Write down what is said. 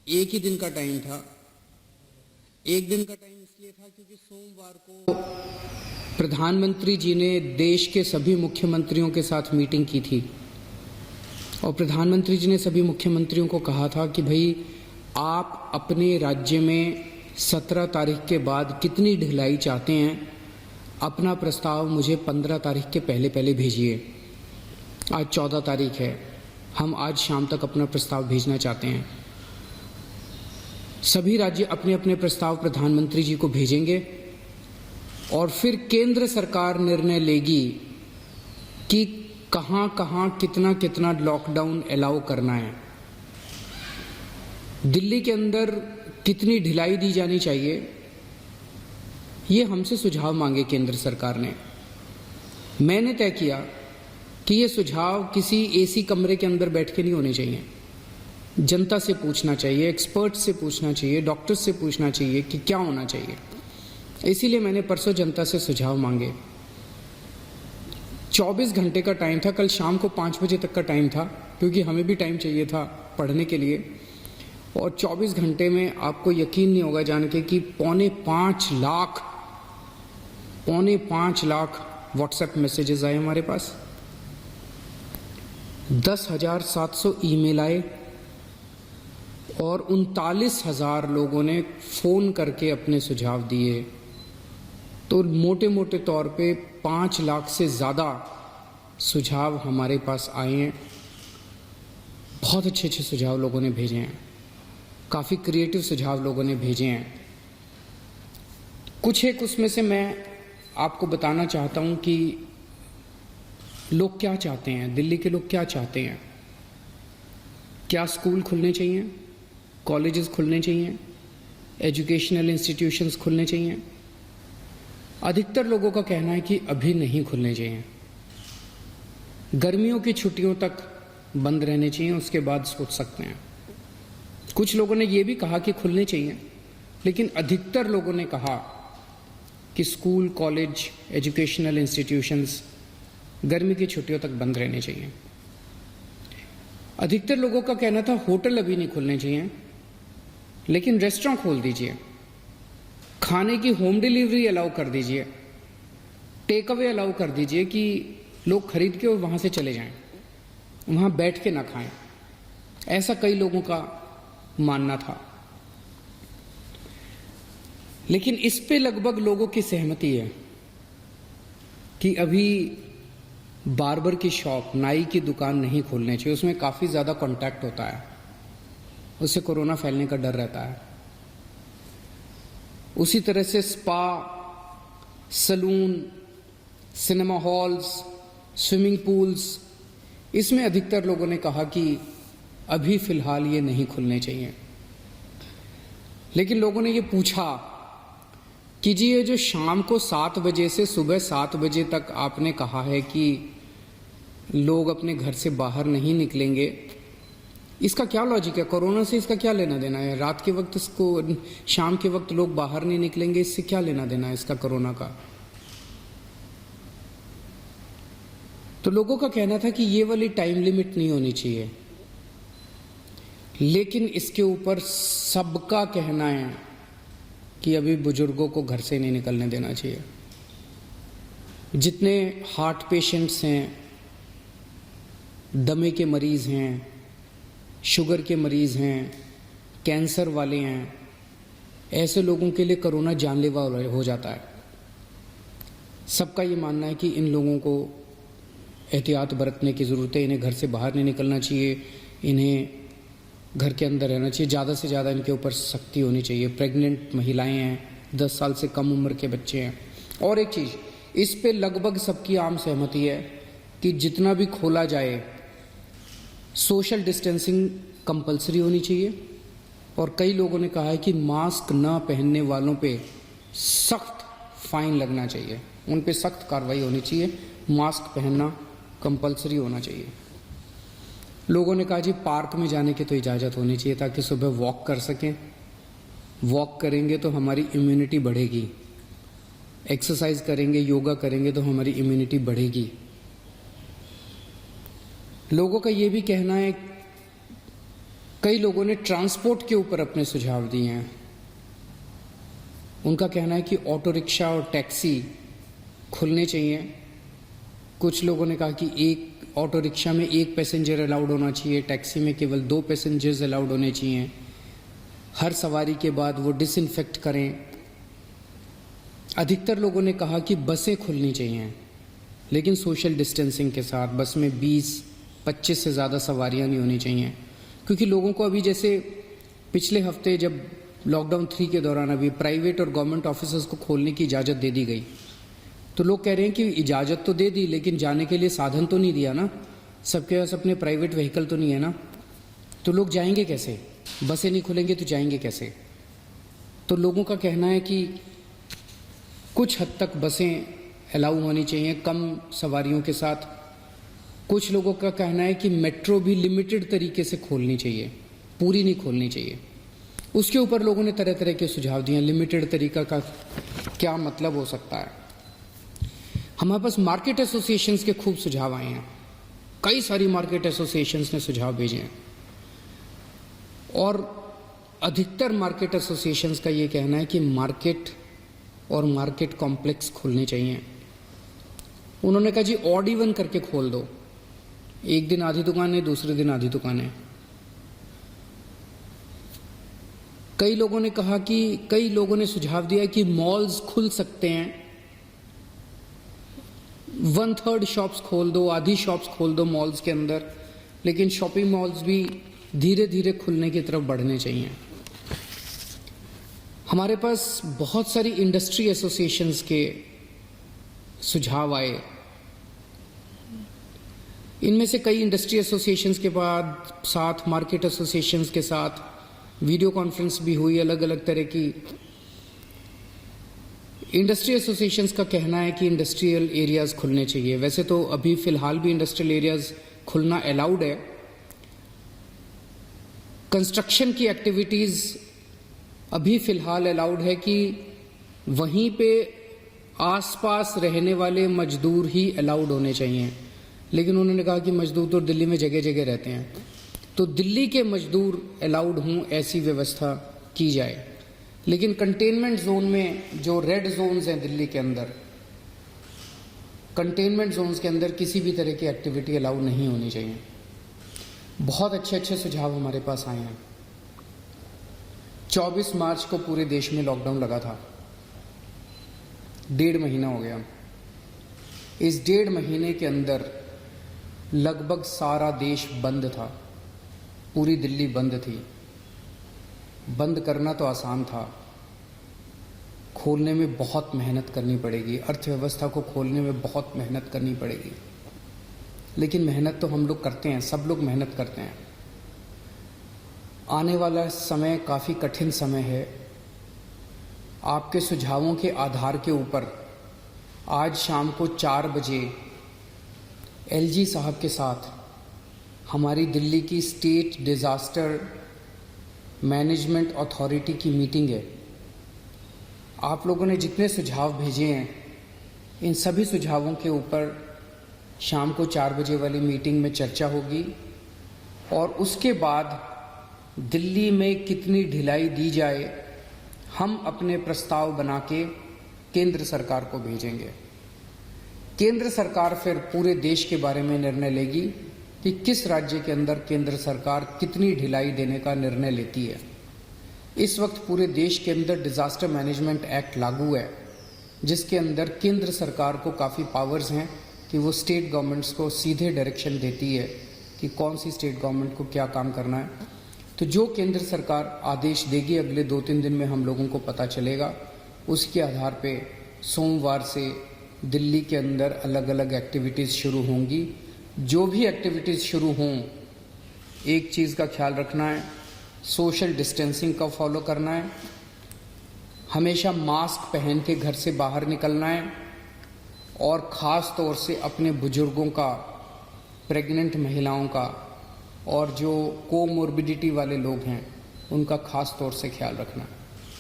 एक ही दिन का टाइम था। एक दिन का टाइम इसलिए था क्योंकि सोमवार को प्रधानमंत्री जी ने देश के सभी मुख्यमंत्रियों के साथ मीटिंग की थी और प्रधानमंत्री जी ने सभी मुख्यमंत्रियों को कहा था कि भाई आप अपने राज्य में 17 तारीख के बाद कितनी ढिलाई चाहते हैं, अपना प्रस्ताव मुझे 15 तारीख के पहले पहले भेजिए। आज 14 तारीख है, हम आज शाम तक अपना प्रस्ताव भेजना चाहते हैं। सभी राज्य अपने अपने प्रस्ताव प्रधानमंत्री जी को भेजेंगे और फिर केंद्र सरकार निर्णय लेगी कि कहां कहां कितना कितना लॉकडाउन अलाउ करना है, दिल्ली के अंदर कितनी ढिलाई दी जानी चाहिए। ये हमसे सुझाव मांगे केंद्र सरकार ने। मैंने तय किया कि ये सुझाव किसी एसी कमरे के अंदर बैठ के नहीं होने चाहिए, जनता से पूछना चाहिए, एक्सपर्ट से पूछना चाहिए, डॉक्टर से पूछना चाहिए कि क्या होना चाहिए। इसीलिए मैंने परसों जनता से सुझाव मांगे। 24 घंटे का टाइम था, कल शाम को 5 बजे तक का टाइम था, क्योंकि हमें भी टाइम चाहिए था पढ़ने के लिए। और 24 घंटे में आपको यकीन नहीं होगा जान के कि 4.5 लाख व्हाट्सएप मैसेजेस आए हमारे पास, 10,700 ईमेल आए और 39,000 लोगों ने फोन करके अपने सुझाव दिए। तो मोटे मोटे तौर पे 5 लाख से ज़्यादा सुझाव हमारे पास आए हैं। बहुत अच्छे अच्छे सुझाव लोगों ने भेजे हैं, काफ़ी क्रिएटिव सुझाव लोगों ने भेजे हैं। कुछ एक उसमें से मैं आपको बताना चाहता हूं कि लोग क्या चाहते हैं, दिल्ली के लोग क्या चाहते हैं। क्या स्कूल खुलने चाहिए, कॉलेजेस खुलने चाहिए, एजुकेशनल इंस्टीट्यूशंस खुलने चाहिए। अधिकतर लोगों का कहना है कि अभी नहीं खुलने चाहिए, गर्मियों की छुट्टियों तक बंद रहने चाहिए, उसके बाद सोच सकते हैं। कुछ लोगों ने यह भी कहा कि खुलने चाहिए, लेकिन अधिकतर लोगों ने कहा कि स्कूल, कॉलेज, एजुकेशनल इंस्टीट्यूशंस गर्मी की छुट्टियों तक बंद रहने चाहिए। अधिकतर लोगों का कहना था होटल अभी नहीं खुलने चाहिए, लेकिन रेस्टोरेंट खोल दीजिए, खाने की होम डिलीवरी अलाउ कर दीजिए, टेक अवे अलाउ कर दीजिए कि लोग खरीद के और वहां से चले जाएं, वहां बैठ के ना खाएं। ऐसा कई लोगों का मानना था। लेकिन इस पे लगभग लोगों की सहमति है कि अभी बार्बर की शॉप, नाई की दुकान नहीं खोलने चाहिए, उसमें काफी ज्यादा कांटेक्ट होता है, उससे कोरोना फैलने का डर रहता है। उसी तरह से spa, salon, cinema halls, swimming pools, इसमें अधिकतर लोगों ने कहा कि अभी फिलहाल ये नहीं खुलने चाहिए। लेकिन लोगों ने ये पूछा कि जी ये जो शाम को 7 बजे से सुबह 7 बजे तक आपने कहा है कि लोग अपने घर से बाहर नहीं निकलेंगे, इसका क्या लॉजिक है? कोरोना से इसका क्या लेना देना है? रात के वक्त इसको, शाम के वक्त लोग बाहर नहीं निकलेंगे, इससे क्या लेना देना है इसका कोरोना का? तो लोगों का कहना था कि ये वाली टाइम लिमिट नहीं होनी चाहिए। लेकिन इसके ऊपर सबका कहना है कि अभी बुजुर्गों को घर से नहीं निकलने देना चाहिए। जितने हार्ट पेशेंट्स हैं, दमे के मरीज हैं, शुगर के मरीज हैं, कैंसर वाले हैं, ऐसे लोगों के लिए कोरोना जानलेवा हो जाता है। सबका ये मानना है कि इन लोगों को एहतियात बरतने की ज़रूरत है, इन्हें घर से बाहर नहीं निकलना चाहिए, इन्हें घर के अंदर रहना चाहिए, ज़्यादा से ज़्यादा इनके ऊपर सख्ती होनी चाहिए। प्रेग्नेंट महिलाएं हैं, 10 साल से कम उम्र के बच्चे हैं। और एक चीज़, इस पे लगभग सबकी आम सहमति है कि जितना भी खोला जाए सोशल डिस्टेंसिंग कंपलसरी होनी चाहिए। और कई लोगों ने कहा है कि मास्क न पहनने वालों पे सख्त फाइन लगना चाहिए, उन पे सख्त कार्रवाई होनी चाहिए, मास्क पहनना कंपलसरी होना चाहिए। लोगों ने कहा जी पार्क में जाने की तो इजाज़त होनी चाहिए ताकि सुबह वॉक कर सकें, वॉक करेंगे तो हमारी इम्यूनिटी बढ़ेगी, एक्सरसाइज करेंगे, योगा करेंगे तो हमारी इम्यूनिटी बढ़ेगी। लोगों का ये भी कहना है कई लोगों ने ट्रांसपोर्ट के ऊपर अपने सुझाव दिए हैं। उनका कहना है कि ऑटो रिक्शा और टैक्सी खुलने चाहिए। कुछ लोगों ने कहा कि एक ऑटो रिक्शा में 1 पैसेंजर अलाउड होना चाहिए, टैक्सी में केवल 2 पैसेंजर्स अलाउड होने चाहिए। हर सवारी के बाद वो डिसइंफेक्ट करें। अधिकतर लोगों ने कहा कि बसें खुलनी चाहिए, लेकिन सोशल डिस्टेंसिंग के साथ। बस में 20-25 से ज़्यादा सवारियां नहीं होनी चाहिए, क्योंकि लोगों को अभी, जैसे पिछले हफ्ते जब लॉकडाउन 3 के दौरान अभी प्राइवेट और गवर्नमेंट ऑफिसर्स को खोलने की इजाज़त दे दी गई, तो लोग कह रहे हैं कि इजाज़त तो दे दी, लेकिन जाने के लिए साधन तो नहीं दिया ना। सबके पास अपने प्राइवेट व्हीकल तो नहीं है ना, तो लोग जाएंगे कैसे? बसें नहीं खुलेंगे तो जाएंगे कैसे? तो लोगों का कहना है कि कुछ हद तक बसें अलाउ होनी चाहिए, कम सवारियों के साथ। कुछ लोगों का कहना है कि मेट्रो भी लिमिटेड तरीके से खोलनी चाहिए, पूरी नहीं खोलनी चाहिए। उसके ऊपर लोगों ने तरह तरह के सुझाव दिए। लिमिटेड तरीका का क्या मतलब हो सकता है? हमारे पास मार्केट एसोसिएशंस के खूब सुझाव आए हैं। कई सारी मार्केट एसोसिएशंस ने सुझाव भेजे हैं, और अधिकतर मार्केट एसोसिएशंस का ये कहना है कि मार्केट और मार्केट कॉम्प्लेक्स खुलने चाहिए। उन्होंने कहा जी ऑड इवन करके खोल दो, एक दिन आधी दुकानें, दूसरे दिन आधी दुकानें। कई लोगों ने कहा कि कई लोगों ने सुझाव दिया कि मॉल्स खुल सकते हैं, 1/3 शॉप्स खोल दो, आधी शॉप्स खोल दो मॉल्स के अंदर, लेकिन शॉपिंग मॉल्स भी धीरे धीरे खुलने की तरफ बढ़ने चाहिए। हमारे पास बहुत सारी इंडस्ट्री एसोसिएशंस के सुझाव आए। इनमें से कई इंडस्ट्री एसोसिएशंस के बाद साथ मार्केट एसोसिएशंस के साथ वीडियो कॉन्फ्रेंस भी हुई। अलग अलग तरह की इंडस्ट्री एसोसिएशंस का कहना है कि इंडस्ट्रियल एरियाज खुलने चाहिए। वैसे तो अभी फिलहाल भी इंडस्ट्रियल एरियाज खुलना अलाउड है। कंस्ट्रक्शन की एक्टिविटीज अभी फिलहाल अलाउड है कि वहीं पे आसपास रहने वाले मजदूर ही अलाउड होने चाहिए, लेकिन उन्होंने कहा कि मजदूर तो दिल्ली में जगह जगह रहते हैं, तो दिल्ली के मजदूर अलाउड हों ऐसी व्यवस्था की जाए। लेकिन कंटेनमेंट जोन में जो रेड जोन्स हैं दिल्ली के अंदर, कंटेनमेंट जोन्स के अंदर किसी भी तरह की एक्टिविटी अलाउ नहीं होनी चाहिए। बहुत अच्छे अच्छे सुझाव हमारे पास आए हैं। 24 मार्च को पूरे देश में लॉकडाउन लगा था, 1.5 महीना हो गया। इस 1.5 महीने के अंदर लगभग सारा देश बंद था, पूरी दिल्ली बंद थी। बंद करना तो आसान था, खोलने में बहुत मेहनत करनी पड़ेगी। अर्थव्यवस्था को खोलने में बहुत मेहनत करनी पड़ेगी, लेकिन मेहनत तो हम लोग करते हैं, सब लोग मेहनत करते हैं। आने वाला समय काफ़ी कठिन समय है। आपके सुझावों के आधार के ऊपर आज शाम को 4 बजे एलजी साहब के साथ हमारी दिल्ली की स्टेट डिज़ास्टर मैनेजमेंट अथॉरिटी की मीटिंग है। आप लोगों ने जितने सुझाव भेजे हैं, इन सभी सुझावों के ऊपर शाम को 4 बजे वाली मीटिंग में चर्चा होगी, और उसके बाद दिल्ली में कितनी ढिलाई दी जाए, हम अपने प्रस्ताव बना के केंद्र सरकार को भेजेंगे। केंद्र सरकार फिर पूरे देश के बारे में निर्णय लेगी कि किस राज्य के अंदर केंद्र सरकार कितनी ढिलाई देने का निर्णय लेती है। इस वक्त पूरे देश के अंदर डिजास्टर मैनेजमेंट एक्ट लागू है, जिसके अंदर केंद्र सरकार को काफ़ी पावर्स हैं कि वो स्टेट गवर्नमेंट्स को सीधे डायरेक्शन देती है कि कौन सी स्टेट गवर्नमेंट को क्या काम करना है। तो जो केंद्र सरकार आदेश देगी अगले 2-3 दिन में हम लोगों को पता चलेगा। उसके आधार पे सोमवार से दिल्ली के अंदर अलग अलग एक्टिविटीज़ शुरू होंगी। जो भी एक्टिविटीज़ शुरू हों, एक चीज़ का ख्याल रखना है, सोशल डिस्टेंसिंग का फॉलो करना है, हमेशा मास्क पहन के घर से बाहर निकलना है, और ख़ास तौर से अपने बुजुर्गों का, प्रेग्नेंट महिलाओं का, और जो कोमोर्बिडिटी वाले लोग हैं उनका ख़ास तौर से ख्याल रखना है।